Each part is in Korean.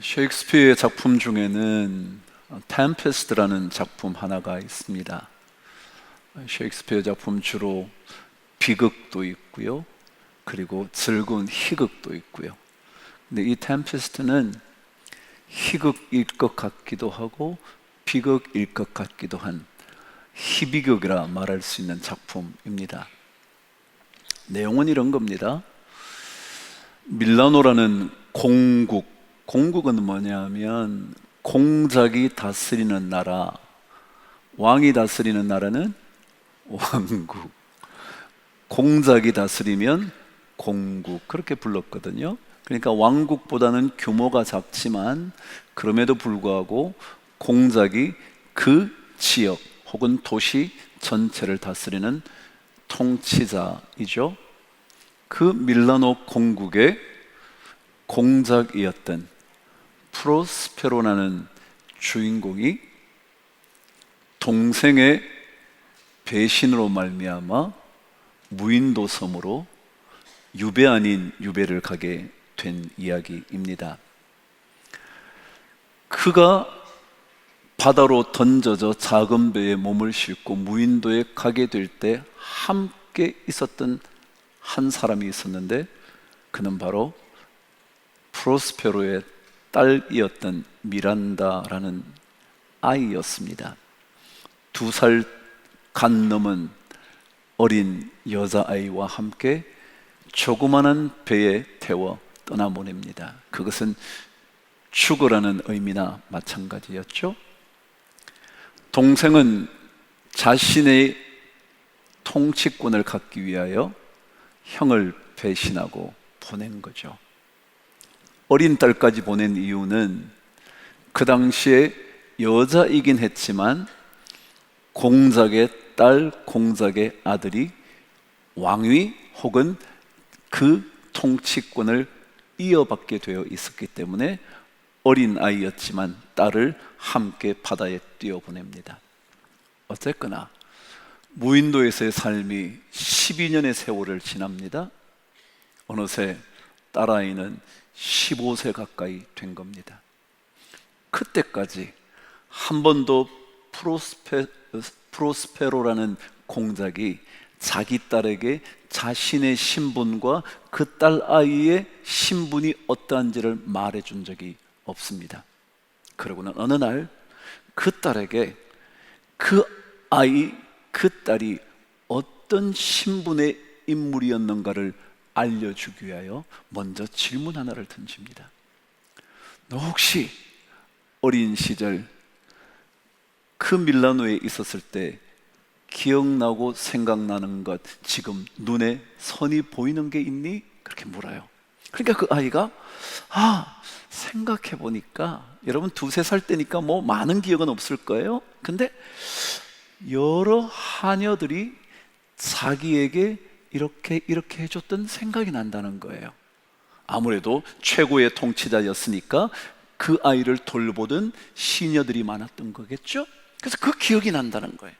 셰익스피어의 작품 중에는 템페스트라는 작품 하나가 있습니다. 셰익스피어 작품 주로 비극도 있고요, 그리고 즐거운 희극도 있고요. 근데 이 템페스트는 희극일 것 같기도 하고 비극일 것 같기도 한 희비극이라 말할 수 있는 작품입니다. 내용은 이런 겁니다. 밀라노라는 공국은 뭐냐면 공작이 다스리는 나라, 왕이 다스리는 나라는 왕국, 공작이 다스리면 공국, 그렇게 불렀거든요. 그러니까 왕국보다는 규모가 작지만 그럼에도 불구하고 공작이 그 지역 혹은 도시 전체를 다스리는 통치자이죠. 그 밀라노 공국의 공작이었던 프로스페로라는 주인공이 동생의 배신으로 말미암아 무인도 섬으로 유배 아닌 유배를 가게 된 이야기입니다. 그가 바다로 던져져 작은 배에 몸을 싣고 무인도에 가게 될 때 함께 있었던 한 사람이 있었는데, 그는 바로 프로스페로의 딸이었던 미란다라는 아이였습니다. 2살 간 넘은 어린 여자아이와 함께 조그마한 배에 태워 떠나보냅니다. 그것은 죽으라는 의미나 마찬가지였죠. 동생은 자신의 통치권을 갖기 위하여 형을 배신하고 보낸 거죠. 어린 딸까지 보낸 이유는 그 당시에 여자이긴 했지만 공작의 딸, 공작의 아들이 왕위 혹은 그 통치권을 이어받게 되어 있었기 때문에 어린 아이였지만 딸을 함께 바다에 뛰어보냅니다. 어쨌거나 무인도에서의 삶이 12년의 세월을 지납니다. 어느새 딸아이는 15세 가까이 된 겁니다. 그때까지 한 번도 프로스페로라는 공작이 자기 딸에게 자신의 신분과 그 딸아이의 신분이 어떠한지를 말해준 적이 없습니다. 그러고는 어느 날 그 딸에게 그 딸이 어떤 신분의 인물이었는가를 알려주기 위하여 먼저 질문 하나를 던집니다. 너 혹시 어린 시절 그 밀라노에 있었을 때 기억나고 생각나는 것, 지금 눈에 선이 보이는 게 있니? 그렇게 물어요. 그러니까 그 아이가 생각해 보니까, 여러분 2-3살 때니까 뭐 많은 기억은 없을 거예요. 근데 여러 하녀들이 자기에게 이렇게 해줬던 생각이 난다는 거예요. 아무래도 최고의 통치자였으니까 그 아이를 돌보던 시녀들이 많았던 거겠죠. 그래서 그 기억이 난다는 거예요.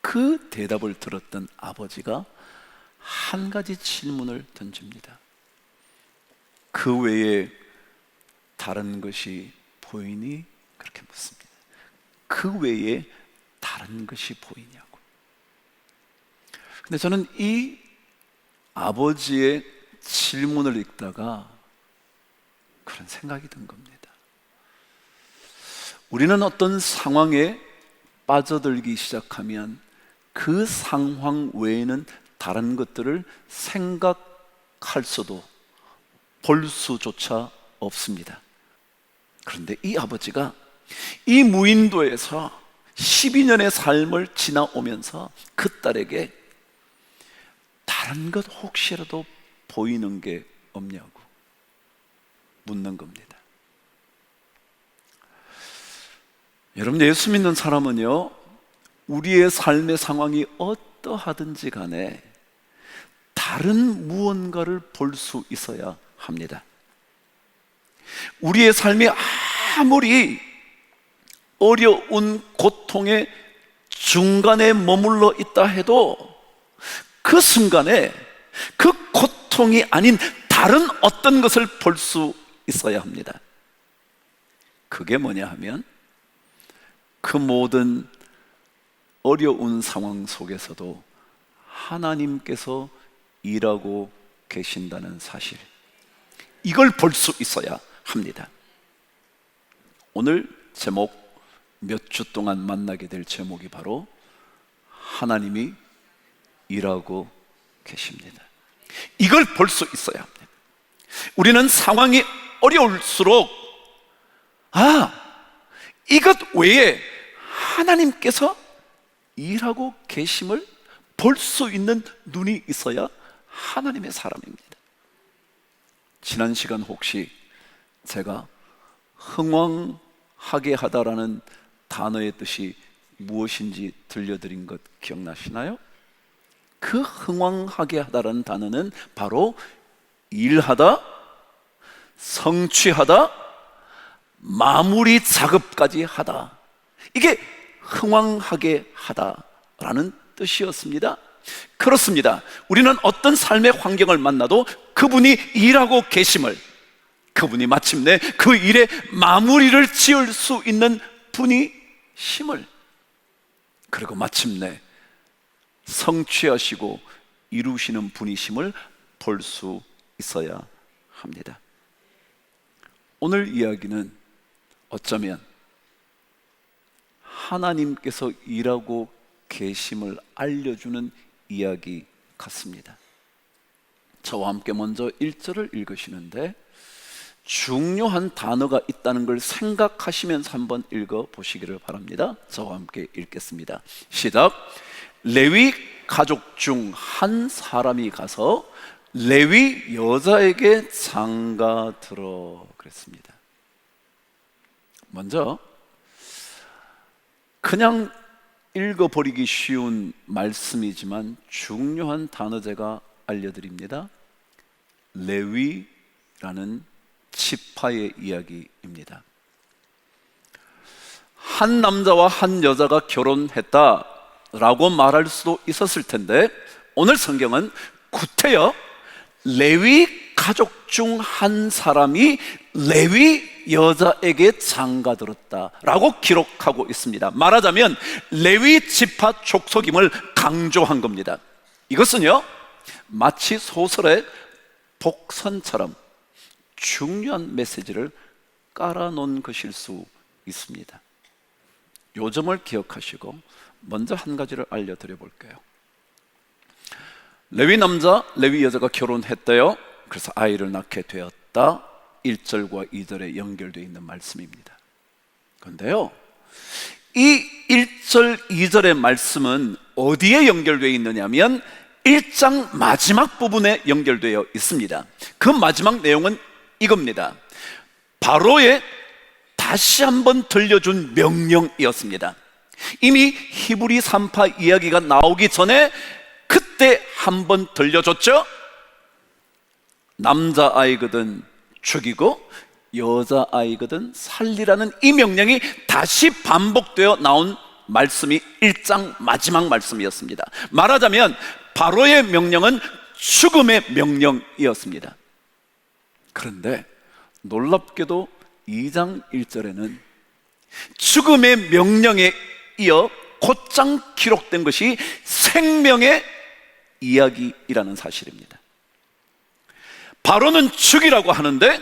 그 대답을 들었던 아버지가 한 가지 질문을 던집니다. 그 외에 다른 것이 보이니? 그렇게 묻습니다. 그 외에 다른 것이 보이냐고. 근데 저는 이 아버지의 질문을 읽다가 그런 생각이 든 겁니다. 우리는 어떤 상황에 빠져들기 시작하면 그 상황 외에는 다른 것들을 생각할 수도 볼 수조차 없습니다. 그런데 이 아버지가 이 무인도에서 12년의 삶을 지나오면서 그 딸에게 다른 것 혹시라도 보이는 게 없냐고 묻는 겁니다. 여러분, 예수 믿는 사람은요, 우리의 삶의 상황이 어떠하든지 간에 다른 무언가를 볼 수 있어야 합니다. 우리의 삶이 아무리 어려운 고통의 중간에 머물러 있다 해도 그 순간에 그 고통이 아닌 다른 어떤 것을 볼 수 있어야 합니다. 그게 뭐냐 하면 그 모든 어려운 상황 속에서도 하나님께서 일하고 계신다는 사실, 이걸 볼 수 있어야 합니다. 오늘 제목, 몇 주 동안 만나게 될 제목이 바로 하나님이 일하고 계십니다. 이걸 볼 수 있어야 합니다. 우리는 상황이 어려울수록 이것 외에 하나님께서 일하고 계심을 볼 수 있는 눈이 있어야 하나님의 사람입니다. 지난 시간 혹시 제가 흥왕하게 하다라는 단어의 뜻이 무엇인지 들려드린 것 기억나시나요? 그 흥왕하게 하다라는 단어는 바로 일하다, 성취하다, 마무리 작업까지 하다, 이게 흥왕하게 하다라는 뜻이었습니다. 그렇습니다. 우리는 어떤 삶의 환경을 만나도 그분이 일하고 계심을, 그분이 마침내 그 일의 마무리를 지을 수 있는 분이심을, 그리고 마침내 성취하시고 이루시는 분이심을 볼 수 있어야 합니다. 오늘 이야기는 어쩌면 하나님께서 일하고 계심을 알려주는 이야기 같습니다. 저와 함께 먼저 1절을 읽으시는데 중요한 단어가 있다는 걸 생각하시면서 한번 읽어보시기를 바랍니다. 저와 함께 읽겠습니다. 시작. 레위 가족 중 한 사람이 가서 레위 여자에게 장가들어 그랬습니다. 먼저 그냥 읽어버리기 쉬운 말씀이지만 중요한 단어 제가 알려드립니다. 레위라는 지파의 이야기입니다. 한 남자와 한 여자가 결혼했다라고 말할 수도 있었을 텐데 오늘 성경은 구태여 레위 가족 중 한 사람이 레위 여자에게 장가들었다라고 기록하고 있습니다. 말하자면 레위 지파 족속임을 강조한 겁니다. 이것은요 마치 소설의 복선처럼 중요한 메시지를 깔아놓은 것일 수 있습니다. 요점을 기억하시고 먼저 한 가지를 알려드려 볼게요. 레위 남자, 레위 여자가 결혼했대요. 그래서 아이를 낳게 되었다. 1절과 2절에 연결되어 있는 말씀입니다. 그런데요, 이 1절, 2절의 말씀은 어디에 연결되어 있느냐면 1장 마지막 부분에 연결되어 있습니다. 그 마지막 내용은 이겁니다. 바로의 다시 한번 들려준 명령이었습니다. 이미 히브리 3파 이야기가 나오기 전에 그때 한번 들려줬죠. 남자아이거든 죽이고 여자아이거든 살리라는 이 명령이 다시 반복되어 나온 말씀이 1장 마지막 말씀이었습니다. 말하자면 바로의 명령은 죽음의 명령이었습니다. 그런데 놀랍게도 2장 1절에는 죽음의 명령에 이어 곧장 기록된 것이 생명의 이야기이라는 사실입니다. 바로는 죽이라고 하는데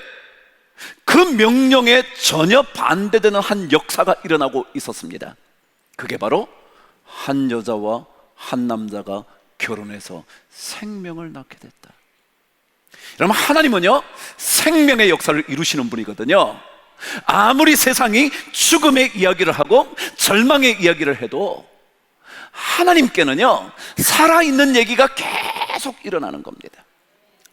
그 명령에 전혀 반대되는 한 역사가 일어나고 있었습니다. 그게 바로 한 여자와 한 남자가 결혼해서 생명을 낳게 됐다. 여러분, 하나님은요 생명의 역사를 이루시는 분이거든요. 아무리 세상이 죽음의 이야기를 하고 절망의 이야기를 해도 하나님께는요 살아있는 얘기가 계속 일어나는 겁니다.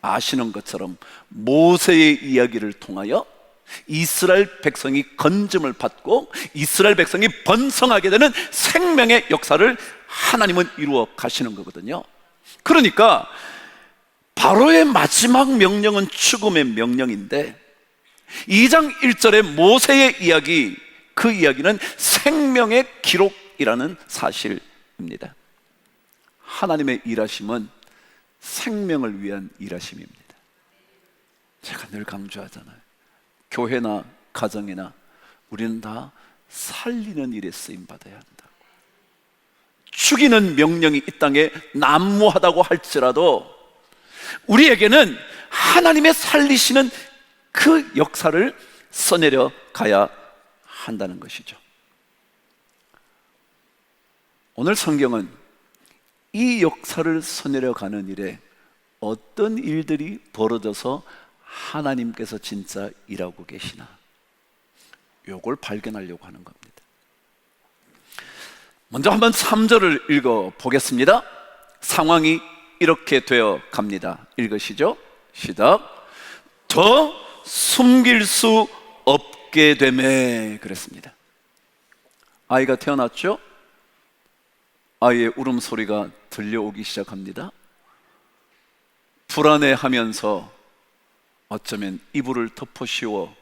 아시는 것처럼 모세의 이야기를 통하여 이스라엘 백성이 건짐을 받고 이스라엘 백성이 번성하게 되는 생명의 역사를 하나님은 이루어 가시는 거거든요. 그러니까 바로의 마지막 명령은 죽음의 명령인데 2장 1절의 모세의 이야기, 그 이야기는 생명의 기록이라는 사실입니다. 하나님의 일하심은 생명을 위한 일하심입니다. 제가 늘 강조하잖아요. 교회나 가정이나 우리는 다 살리는 일에 쓰임 받아야 한다. 죽이는 명령이 이 땅에 난무하다고 할지라도 우리에게는 하나님의 살리시는 그 역사를 써내려 가야 한다는 것이죠. 오늘 성경은 이 역사를 써내려 가는 일에 어떤 일들이 벌어져서 하나님께서 진짜 일하고 계시나, 요걸 발견하려고 하는 겁니다. 먼저 한번 3절을 읽어 보겠습니다. 상황이 이렇게 되어 갑니다. 읽으시죠. 시작. 더 숨길 수 없게 되매 그랬습니다. 아이가 태어났죠? 아이의 울음소리가 들려오기 시작합니다. 불안해하면서 어쩌면 이불을 덮어 씌워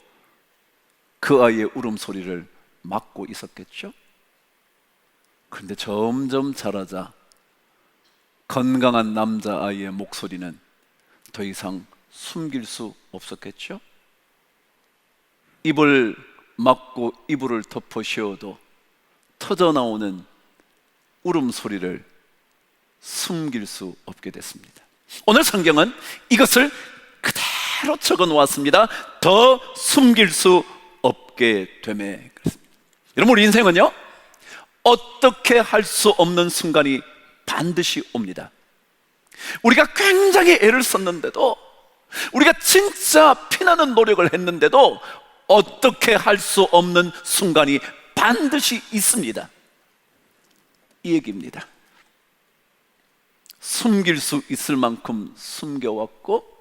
그 아이의 울음소리를 막고 있었겠죠? 그런데 점점 자라자 건강한 남자아이의 목소리는 더 이상 숨길 수 없었겠죠? 입을 막고 이불을 덮어 씌워도 터져나오는 울음소리를 숨길 수 없게 됐습니다. 오늘 성경은 이것을 그대로 적어 놓았습니다. 더 숨길 수 없게 되매 그랬습니다. 여러분, 우리 인생은요, 어떻게 할 수 없는 순간이 반드시 옵니다. 우리가 굉장히 애를 썼는데도, 우리가 진짜 피나는 노력을 했는데도 어떻게 할 수 없는 순간이 반드시 있습니다. 이 얘기입니다. 숨길 수 있을 만큼 숨겨왔고,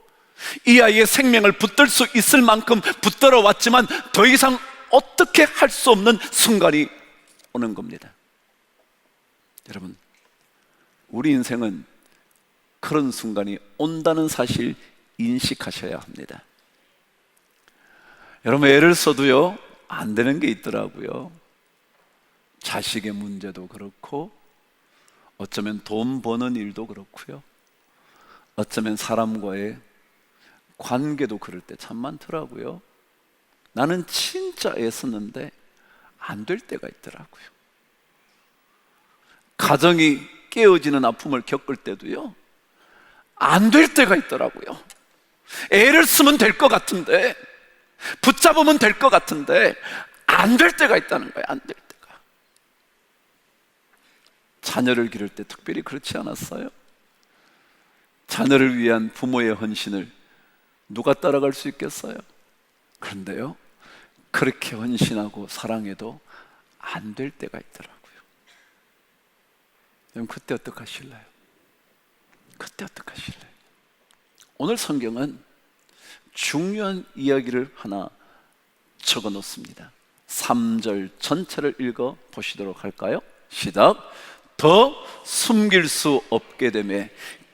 이 아이의 생명을 붙들 수 있을 만큼 붙들어 왔지만 더 이상 어떻게 할 수 없는 순간이 오는 겁니다. 여러분, 우리 인생은 그런 순간이 온다는 사실 인식하셔야 합니다. 여러분, 애를 써도요, 안 되는 게 있더라고요. 자식의 문제도 그렇고, 어쩌면 돈 버는 일도 그렇고요, 어쩌면 사람과의 관계도 그럴 때 참 많더라고요. 나는 진짜 애썼는데 안 될 때가 있더라고요. 가정이 깨어지는 아픔을 겪을 때도요, 안 될 때가 있더라고요. 애를 쓰면 될 것 같은데, 붙잡으면 될 것 같은데 안 될 때가 있다는 거예요. 안 될 때가. 자녀를 기를 때 특별히 그렇지 않았어요? 자녀를 위한 부모의 헌신을 누가 따라갈 수 있겠어요? 그런데요, 그렇게 헌신하고 사랑해도 안 될 때가 있더라고요. 여러분, 그때 어떡하실래요? 그때 어떡하실래요? 오늘 성경은 중요한 이야기를 하나 적어 놓습니다. 3절 전체를 읽어 보시도록 할까요? 시작. 더 숨길 수 없게 되매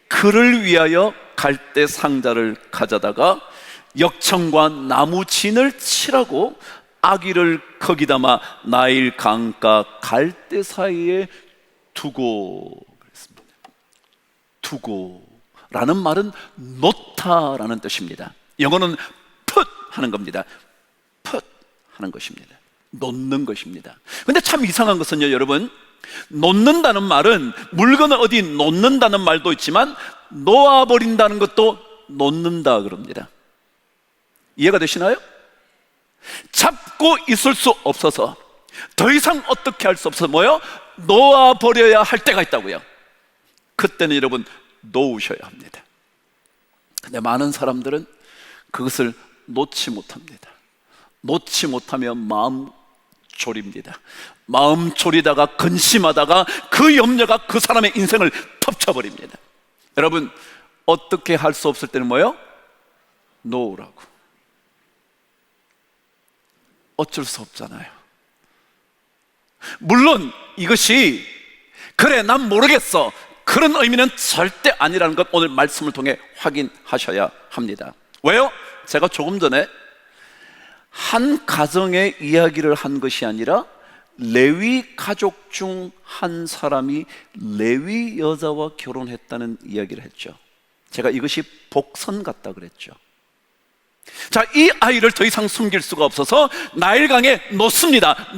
그를 위하여 갈대 상자를 가져다가 역청과 나무 진을 칠하고 아기를 거기 담아 나일 강가 갈대 사이에 두고 그랬습니다. 두고라는 말은 놓다라는 뜻입니다. 영어는 put 하는 겁니다. put 하는 것입니다. 놓는 것입니다. 근데 참 이상한 것은요, 여러분, 놓는다는 말은 물건을 어디 놓는다는 말도 있지만 놓아버린다는 것도 놓는다 그럽니다. 이해가 되시나요? 잡고 있을 수 없어서 더 이상 어떻게 할 수 없어서 뭐요? 놓아버려야 할 때가 있다고요. 그때는 여러분 놓으셔야 합니다. 근데 많은 사람들은 그것을 놓지 못합니다. 놓지 못하면 마음 졸입니다. 마음 졸이다가 근심하다가 그 염려가 그 사람의 인생을 덮쳐버립니다. 여러분, 어떻게 할 수 없을 때는 뭐예요? 놓으라고. 어쩔 수 없잖아요. 물론 이것이 그래 난 모르겠어 그런 의미는 절대 아니라는 것 오늘 말씀을 통해 확인하셔야 합니다. 왜요? 제가 조금 전에 한 가정의 이야기를 한 것이 아니라 레위 가족 중 한 사람이 레위 여자와 결혼했다는 이야기를 했죠. 제가 이것이 복선 같다 그랬죠. 자, 이 아이를 더 이상 숨길 수가 없어서 나일강에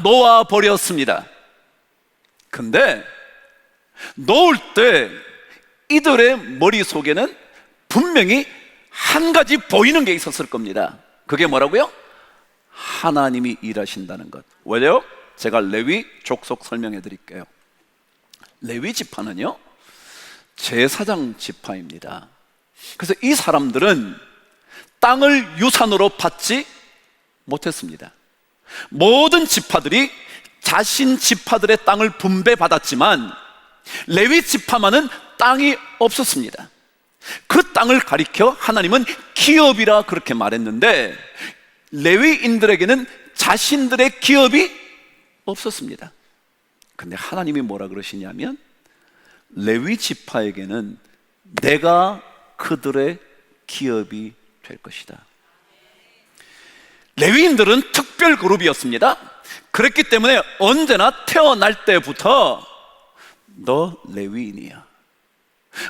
놓아 버렸습니다. 근데 놓을 때 이들의 머릿속에는 분명히 한 가지 보이는 게 있었을 겁니다. 그게 뭐라고요? 하나님이 일하신다는 것. 왜요? 제가 레위 족속 설명해 드릴게요. 레위 지파는요, 제사장 지파입니다. 그래서 이 사람들은 땅을 유산으로 받지 못했습니다. 모든 지파들이 자신 지파들의 땅을 분배받았지만 레위 지파만은 땅이 없었습니다. 그 땅을 가리켜 하나님은 기업이라 그렇게 말했는데 레위인들에게는 자신들의 기업이 없었습니다. 근데 하나님이 뭐라 그러시냐면 레위 지파에게는 내가 그들의 기업이 될 것이다. 레위인들은 특별 그룹이었습니다. 그랬기 때문에 언제나 태어날 때부터 너 레위인이야,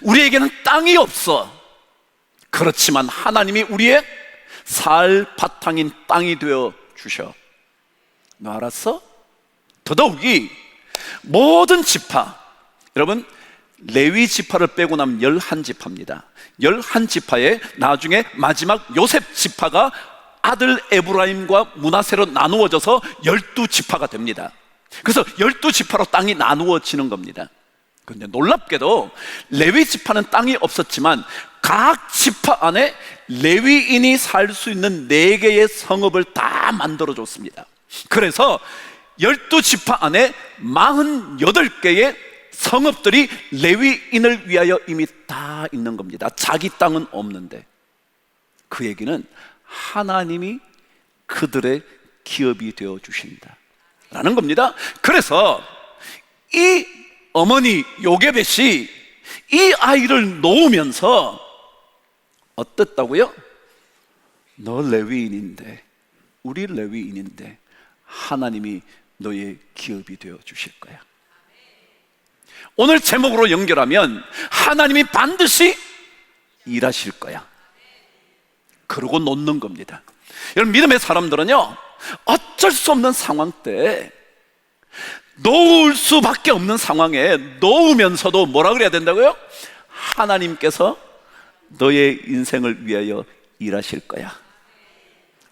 우리에게는 땅이 없어. 그렇지만 하나님이 우리의 살 바탕인 땅이 되어 주셔. 너 알았어? 더더욱이 모든 지파, 여러분 레위 지파를 빼고 나면 11지파입니다 11지파에 나중에 마지막 요셉 지파가 아들 에브라임과 므낫세로 나누어져서 12지파가 됩니다. 그래서 12지파로 땅이 나누어지는 겁니다. 그런데 놀랍게도 레위 지파는 땅이 없었지만 각 지파 안에 레위인이 살 수 있는 4개의 성읍을 다 만들어줬습니다. 그래서 12지파 안에 48개의 성읍들이 레위인을 위하여 이미 다 있는 겁니다. 자기 땅은 없는데. 그 얘기는 하나님이 그들의 기업이 되어 주신다 라는 겁니다. 그래서 이 어머니 요게벳이 이 아이를 놓으면서 어땠다고요? 너 레위인인데, 우리 레위인인데 하나님이 너의 기업이 되어 주실 거야. 오늘 제목으로 연결하면 하나님이 반드시 일하실 거야. 그러고 놓는 겁니다. 여러분, 믿음의 사람들은요, 어쩔 수 없는 상황 때 놓을 수밖에 없는 상황에 놓으면서도 뭐라 그래야 된다고요? 하나님께서 너의 인생을 위하여 일하실 거야.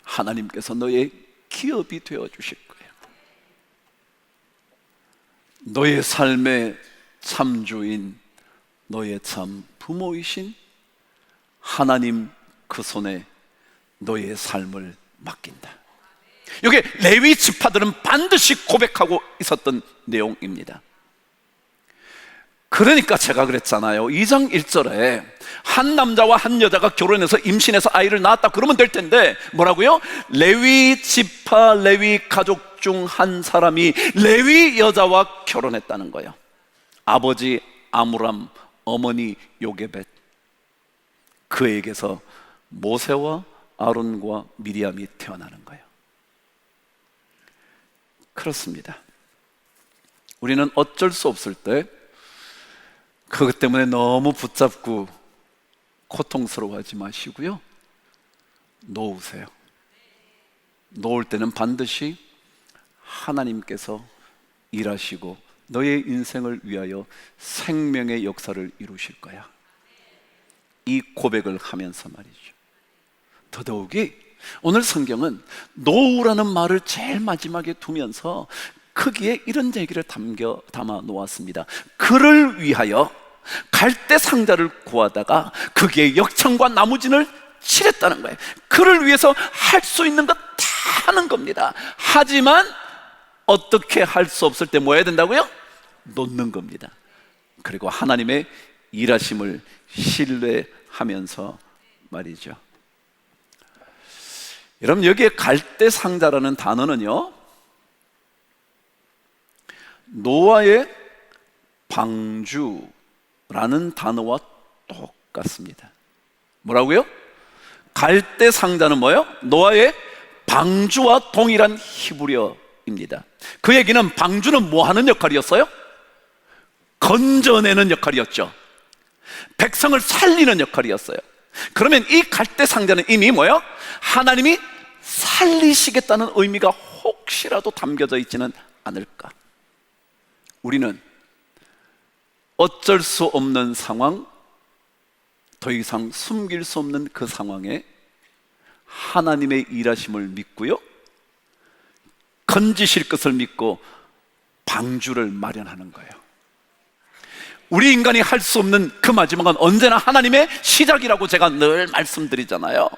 하나님께서 너의 기업이 되어 주실 거야. 너의 삶의 참주인, 너의 참 부모이신 하나님 그 손에 너의 삶을 맡긴다. 이게 레위 지파들은 반드시 고백하고 있었던 내용입니다. 그러니까 제가 그랬잖아요. 2장 1절에 한 남자와 한 여자가 결혼해서 임신해서 아이를 낳았다 그러면 될 텐데 뭐라고요? 레위 지파, 레위 가족 중 한 사람이 레위 여자와 결혼했다는 거예요. 아버지 아므람, 어머니 요게벳. 그에게서 모세와 아론과 미리암이 태어나는 거예요. 그렇습니다. 우리는 어쩔 수 없을 때 그것 때문에 너무 붙잡고 고통스러워하지 마시고요, 놓으세요. 놓을 때는 반드시 하나님께서 일하시고 너의 인생을 위하여 생명의 역사를 이루실 거야. 이 고백을 하면서 말이죠. 더더욱이 오늘 성경은 놓으라는 말을 제일 마지막에 두면서 크기에 이런 얘기를 담아 놓았습니다. 그를 위하여 갈대 상자를 구하다가 거기에 역청과 나무진을 칠했다는 거예요. 그를 위해서 할 수 있는 것 다 하는 겁니다. 하지만 어떻게 할 수 없을 때 뭐 해야 된다고요? 놓는 겁니다. 그리고 하나님의 일하심을 신뢰하면서 말이죠. 여러분, 여기에 갈대 상자라는 단어는요, 노아의 방주라는 단어와 똑같습니다. 뭐라고요? 갈대 상자는 뭐예요? 노아의 방주와 동일한 히브리어입니다. 그 얘기는 방주는 뭐 하는 역할이었어요? 건져내는 역할이었죠. 백성을 살리는 역할이었어요. 그러면 이 갈대 상자는 이미 뭐요? 하나님이 살리시겠다는 의미가 혹시라도 담겨져 있지는 않을까? 우리는 어쩔 수 없는 상황, 더 이상 숨길 수 없는 그 상황에 하나님의 일하심을 믿고요, 건지실 것을 믿고 방주를 마련하는 거예요. 우리 인간이 할 수 없는 그 마지막은 언제나 하나님의 시작이라고 제가 늘 말씀드리잖아요.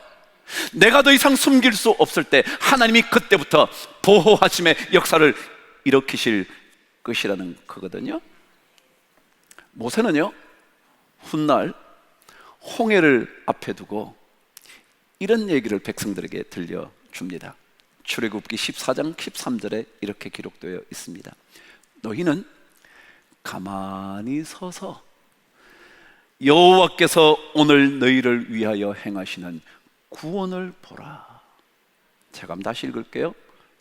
내가 더 이상 숨길 수 없을 때 하나님이 그때부터 보호하심의 역사를 일으키실 것이라는 거거든요. 모세는요, 훗날 홍해를 앞에 두고 이런 얘기를 백성들에게 들려줍니다. 출애굽기 14장 13절에 이렇게 기록되어 있습니다. 너희는 가만히 서서 여호와께서 오늘 너희를 위하여 행하시는 구원을 보라. 제가 한번 다시 읽을게요.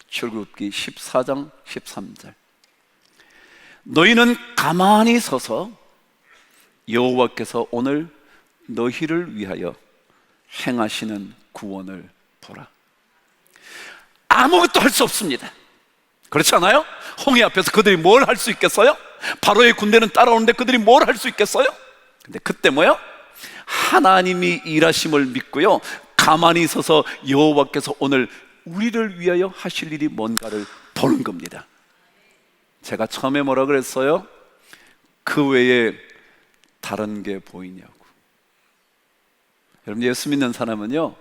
출애굽기 14장 13절. 너희는 가만히 서서 여호와께서 오늘 너희를 위하여 행하시는 구원을 보라. 아무것도 할 수 없습니다. 그렇지 않아요? 홍해 앞에서 그들이 뭘 할 수 있겠어요? 바로의 군대는 따라오는데 그들이 뭘 할 수 있겠어요? 근데 그때 뭐요? 하나님이 일하심을 믿고요, 가만히 서서 여호와께서 오늘 우리를 위하여 하실 일이 뭔가를 보는 겁니다. 제가 처음에 뭐라 그랬어요? 그 외에 다른 게 보이냐고. 여러분, 예수 믿는 사람은요,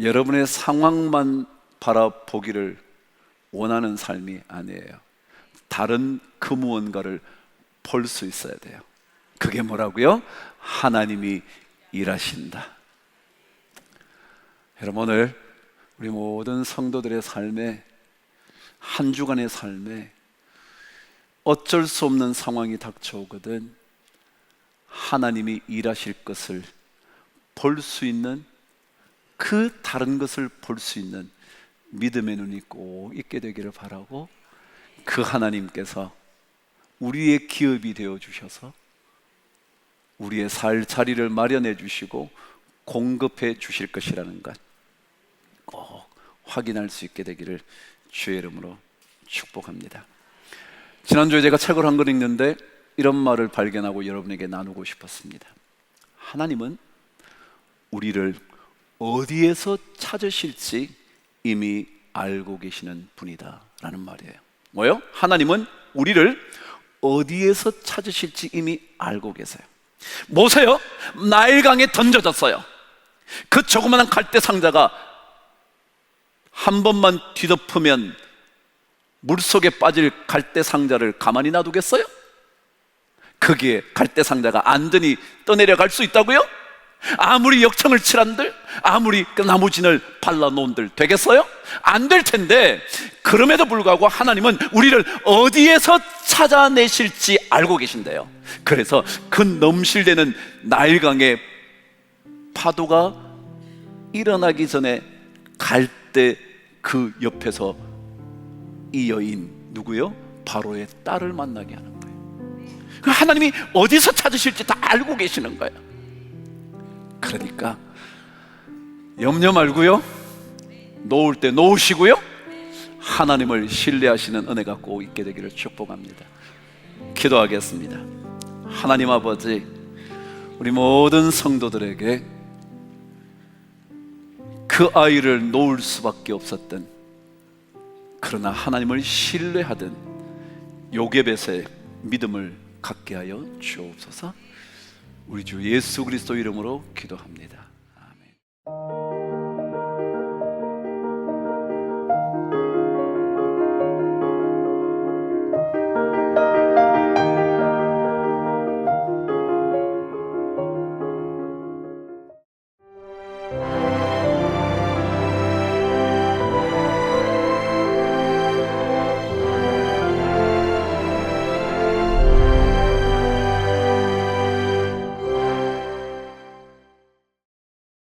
여러분의 상황만 바라보기를 원하는 삶이 아니에요. 다른 그 무언가를 볼 수 있어야 돼요. 그게 뭐라고요? 하나님이 일하신다. 여러분, 오늘 우리 모든 성도들의 삶에, 한 주간의 삶에 어쩔 수 없는 상황이 닥쳐오거든 하나님이 일하실 것을 볼 수 있는, 그 다른 것을 볼 수 있는 믿음의 눈이 꼭 있게 되기를 바라고, 그 하나님께서 우리의 기업이 되어 주셔서 우리의 살 자리를 마련해 주시고 공급해 주실 것이라는 것 꼭 확인할 수 있게 되기를 주의 이름으로 축복합니다. 지난주에 제가 책을 한 권 읽는데 이런 말을 발견하고 여러분에게 나누고 싶었습니다. 하나님은 우리를 어디에서 찾으실지 이미 알고 계시는 분이다 라는 말이에요. 뭐요? 하나님은 우리를 어디에서 찾으실지 이미 알고 계세요. 모세요, 나일강에 던져졌어요. 그 조그마한 갈대 상자가 한 번만 뒤덮으면 물속에 빠질 갈대 상자를 가만히 놔두겠어요? 거기에 갈대 상자가 안전히 떠내려갈 수 있다고요? 아무리 역청을 칠한들, 아무리 그 나무진을 발라놓은들 되겠어요? 안 될 텐데, 그럼에도 불구하고 하나님은 우리를 어디에서 찾아내실지 알고 계신대요. 그래서 그 넘실대는 나일강의 파도가 일어나기 전에 갈대 그 옆에서 이 여인 누구요? 바로의 딸을 만나게 하는 거예요. 하나님이 어디서 찾으실지 다 알고 계시는 거예요. 그러니까 염려 말고요, 놓을 때 놓으시고요, 하나님을 신뢰하시는 은혜가 꼭 있게 되기를 축복합니다. 기도하겠습니다. 하나님 아버지, 우리 모든 성도들에게 그 아이를 놓을 수밖에 없었던, 그러나 하나님을 신뢰하던 요게벳의 믿음을 갖게 하여 주옵소서. 우리 주 예수 그리스도 이름으로 기도합니다.